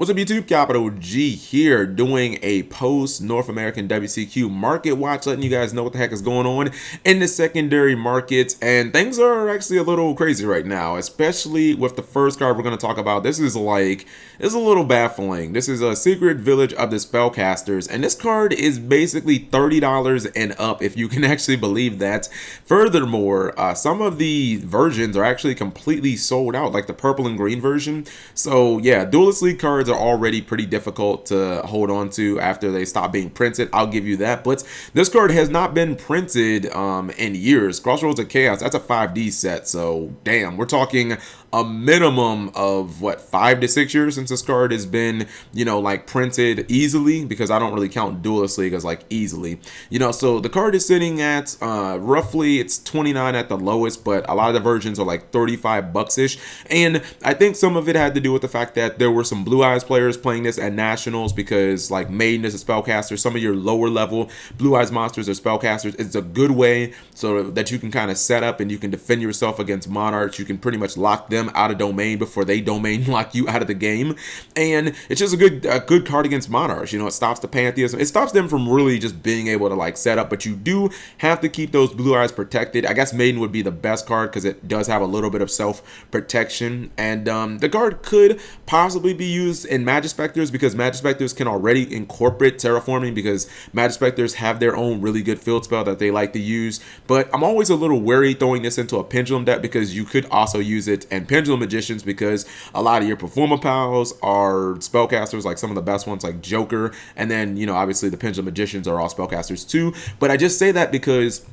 What's up YouTube, Capital G here doing a post North American WCQ market watch, letting you guys know what the heck is going on in the secondary markets. And things are actually a little crazy right now, especially with the first card we're going to talk about. This is a little baffling. This is a Secret Village of the Spellcasters, and this card is basically $30 and up, if you can actually believe that. Furthermore, some of the versions are actually completely sold out, like the purple and green version. So yeah, Duelist League cards are already pretty difficult to hold on to after they stop being printed. I'll give you that. But this card has not been printed in years. Crossroads of Chaos, that's a 5D set. So damn, we're talking a minimum of what, 5 to 6 years since this card has been, you know, like printed easily, because I don't really count Duelist League as like easily, you know. So the card is sitting at roughly, it's 29 at the lowest, but a lot of the versions are like 35 bucks ish. And I think some of it had to do with the fact that there were some Blue Eyes players playing this at Nationals, because like Maiden is a spellcaster, some of your lower level Blue Eyes monsters are spellcasters. It's a good way so that you can kind of set up and you can defend yourself against monarchs. You can pretty much lock them out of domain before they domain lock you out of the game, and it's just a good card against monarchs. You know, it stops the pantheism, it stops them from really just being able to like set up, but you do have to keep those Blue Eyes protected. I guess Maiden would be the best card because it does have a little bit of self protection, and the card could possibly be used in Magic Specters, because Magic Specters can already incorporate terraforming, because Magic Specters have their own really good field spell that they like to use. But I'm always a little wary throwing this into a Pendulum deck, because you could also use it in Pendulum Magicians, because a lot of your Performer pals are spellcasters, like some of the best ones like Joker, and then, you know, obviously the Pendulum Magicians are all spellcasters too. But I just say that because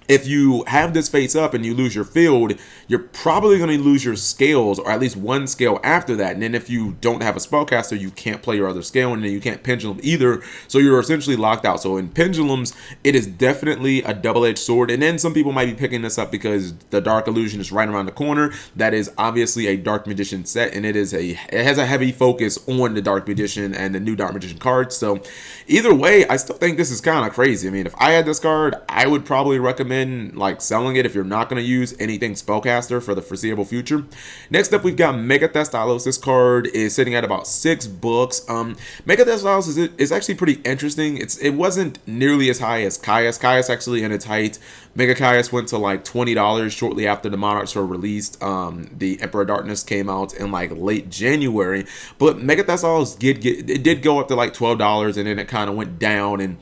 if you have this face up and you lose your field, you're probably going to lose your scales, or at least one scale after that. And then if you don't have a spellcaster, you can't play your other scale, and then you can't pendulum either. So you're essentially locked out. So in pendulums, it is definitely a double-edged sword. And then some people might be picking this up because the Dark Illusion is right around the corner. That is obviously a Dark Magician set, and it has a heavy focus on the Dark Magician and the new Dark Magician cards. So either way, I still think this is kind of crazy. I mean, if I had this card, I would probably recommend like selling it if you're not going to use anything spellcaster for the foreseeable future. Next up, we've got Mega Thestalos. This card is sitting at about $6. Mega Thestalos is actually pretty interesting. It wasn't nearly as high as Caius. Caius actually in its height, Mega Caius went to like $20 shortly after the Monarchs were released. The Emperor of Darkness came out in like late January, but Mega Thestalos did go up to like $12, and then it kind of went down. And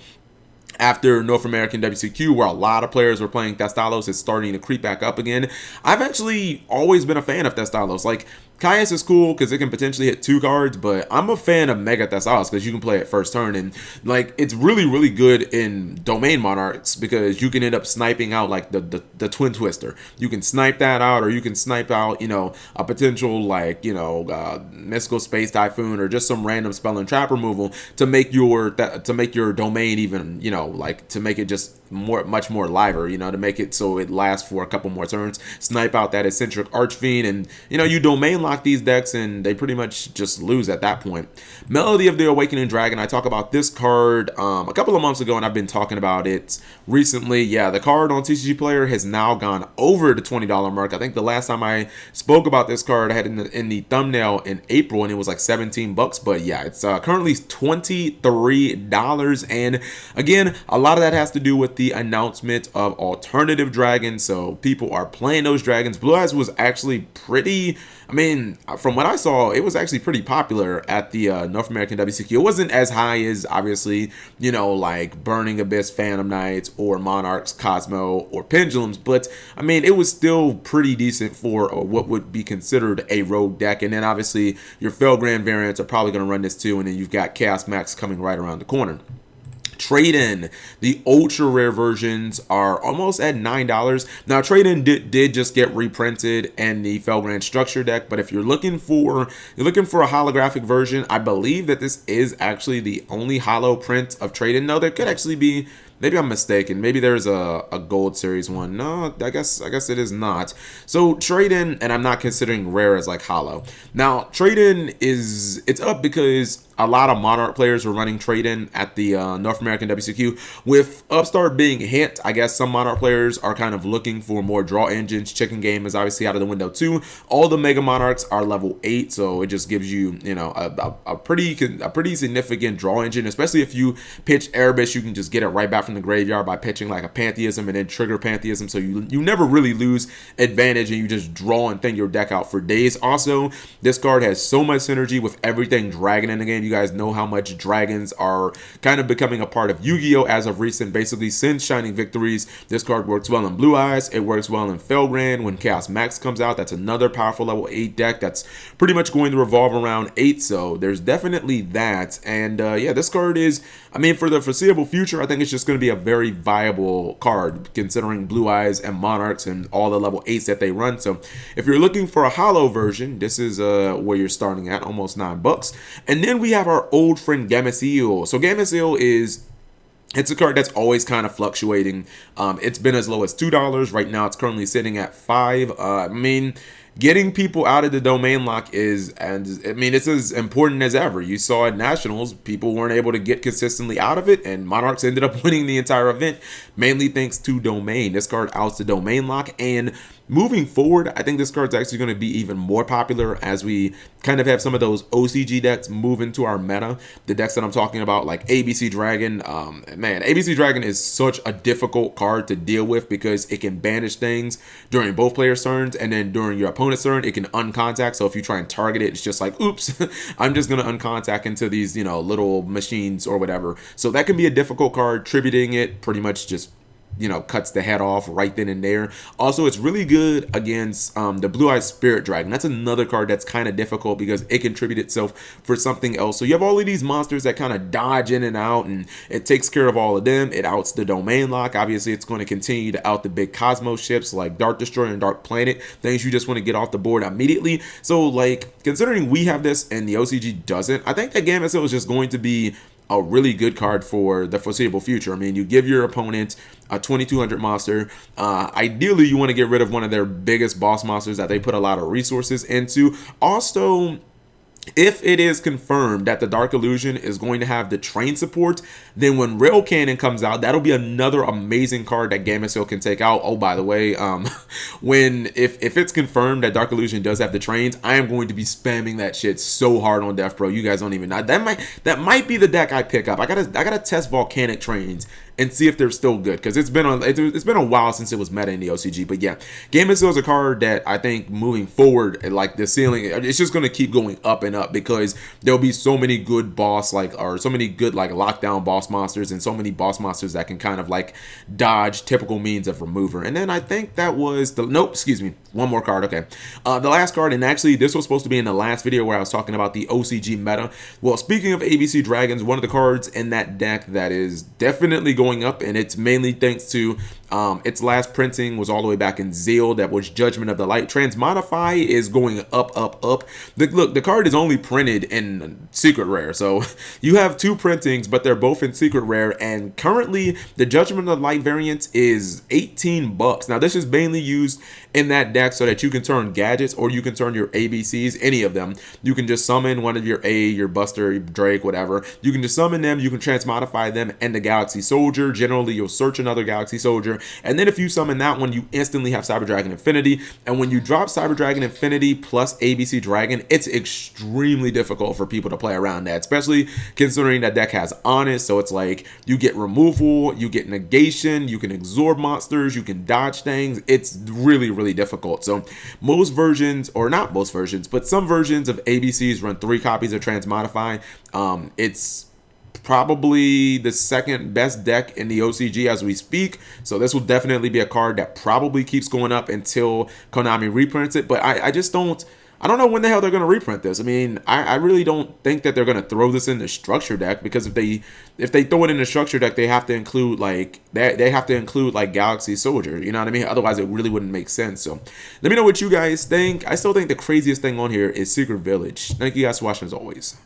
after North American WCQ, where a lot of players were playing Thestalos, is starting to creep back up again. I've actually always been a fan of Thestalos. Like, Caius is cool because it can potentially hit 2 cards, but I'm a fan of Mega Thestalos because you can play it first turn, and like it's really, really good in Domain Monarchs because you can end up sniping out like the Twin Twister. You can snipe that out, or you can snipe out, you know, a potential like, you know, Mystical Space Typhoon, or just some random spell and trap removal to make your domain even, you know, like to make it just much more liver, you know, to make it so it lasts for a couple more turns. Snipe out that Eccentric Archfiend, and you know, you domain lock these decks and they pretty much just lose at that point. Melody of the Awakening Dragon, I talked about this card a couple of months ago, and I've been talking about it recently. Yeah, the card on TCG Player has now gone over the $20 mark. I think the last time I spoke about this card, I had in the thumbnail in April, and it was like 17 bucks. But yeah, it's currently $23, and again, a lot of that has to do with the announcement of alternative dragons. So people are playing those dragons. Blue Eyes was actually pretty, I mean, from what I saw, it was actually pretty popular at the North American WCQ. It wasn't as high as, obviously, you know, like Burning Abyss, Phantom Knights, or Monarchs, Cosmo, or Pendulums, but I mean, it was still pretty decent for what would be considered a rogue deck. And then obviously your Felgrand variants are probably going to run this too, and then you've got Chaos Max coming right around the corner. Tradin, the ultra rare versions are almost at $9. Now, Tradin did just get reprinted in the Felgrand structure deck, but if you're looking for a holographic version, I believe that this is actually the only holo print of Tradin. No, there could actually be maybe I'm mistaken. Maybe there's a gold series one. No, I guess it is not. So Tradin, and I'm not considering rare as like hollow. Now Tradin it's up because a lot of Monarch players were running Tradin at the North American WCQ. With Upstart being hit, I guess some Monarch players are kind of looking for more draw engines. Chicken game is obviously out of the window too. All the Mega Monarchs are level 8, so it just gives you, you know, a pretty significant draw engine, especially if you pitch Erebus. You can just get it right back from the graveyard by pitching like a Pantheism and then trigger Pantheism, so you never really lose advantage and you just draw and thin your deck out for days. Also, this card has so much synergy with everything dragon in the game. You guys know how much dragons are kind of becoming a part of Yu-Gi-Oh! As of recent. Basically, since Shining Victories, this card works well in Blue Eyes. It works well in Felgrand. When Chaos Max comes out, that's another powerful level 8 deck that's pretty much going to revolve around 8. So there's definitely that. And yeah, this card is, I mean, for the foreseeable future, I think it's just going to be a very viable card considering Blue Eyes and Monarchs and all the level 8s that they run. So if you're looking for a hollow version, this is where you're starting at, almost $9. And then we have our old friend Yugioh. So Yugioh it's a card that's always kind of fluctuating. It's been as low as $2. Right now, it's currently sitting at $5. I mean, getting people out of the domain lock is, and I mean, it's as important as ever. You saw at Nationals, people weren't able to get consistently out of it, and Monarchs ended up winning the entire event, mainly thanks to domain. This card outs the domain lock, and moving forward, I think this card's actually going to be even more popular as we kind of have some of those OCG decks move into our meta. The decks that I'm talking about, like ABC Dragon, man, ABC Dragon is such a difficult card to deal with because it can banish things during both players' turns, and then during your opponent's turn, it can uncontact. So if you try and target it, it's just like, oops, I'm just going to uncontact into these, you know, little machines or whatever. So that can be a difficult card. Tributing it pretty much just, you know, cuts the head off right then and there. Also, it's really good against the Blue Eyes Spirit Dragon. That's another card that's kind of difficult because it can tribute itself for something else. So you have all of these monsters that kind of dodge in and out, and it takes care of all of them. It outs the domain lock. Obviously, it's going to continue to out the big Cosmos ships like Dark Destroyer and Dark Planet, things you just want to get off the board immediately. So, like, considering we have this and the OCG doesn't, I think that Yugioh is just going to be a really good card for the foreseeable future. I mean, you give your opponent a 2200 monster. Ideally, you want to get rid of one of their biggest boss monsters that they put a lot of resources into. Also, if it is confirmed that the Dark Illusion is going to have the train support, then when Rail Cannon comes out, that'll be another amazing card that Yugioh can take out. Oh, by the way, if it's confirmed that Dark Illusion does have the trains, I am going to be spamming that shit so hard on Devpro. You guys don't even know. That might be the deck I pick up. I gotta test Volcanic Trains and see if they're still good, because it's been a while since it was meta in the OCG. But yeah, Yugioh is a card that I think moving forward, like the ceiling, it's just going to keep going up and up because there'll be so many good so many good like lockdown boss monsters and so many boss monsters that can kind of like dodge typical means of remover. And then I think that was one more card. Okay, the last card, and actually this was supposed to be in the last video where I was talking about the OCG meta. Well, speaking of ABC Dragons, one of the cards in that deck that is definitely going up, and it's mainly thanks to its last printing was all the way back in Zeal. That was Judgment of the Light. Transmodify is going up. Look, the card is only printed in Secret Rare, so you have two printings, but they're both in Secret Rare, and currently the Judgment of the Light variant is $18. Now, this is mainly used in that deck so that you can turn gadgets or you can turn your ABCs, any of them. You can just summon one of your your Buster, your Drake, whatever. You can just summon them, you can transmodify them, and the Galaxy Soldier. Generally, you'll search another Galaxy Soldier, and then if you summon that one, you instantly have Cyber Dragon Infinity. And when you drop Cyber Dragon Infinity plus ABC Dragon, it's extremely difficult for people to play around that, especially considering that deck has Honest. So it's like you get removal, you get negation, you can absorb monsters, you can dodge things. It's really difficult. So most versions, or not most versions, but some versions of ABCs run 3 copies of Transmodify. It's probably the second best deck in the OCG as we speak, so this will definitely be a card that probably keeps going up until Konami reprints it. But I don't know when the hell they're going to reprint this. I mean, I really don't think that they're going to throw this in the structure deck, because if they throw it in the structure deck, they have to include like Galaxy Soldier, you know what I mean? Otherwise it really wouldn't make sense. So let me know what you guys think. I still think the craziest thing on here is Secret Village. Thank you guys for watching as always.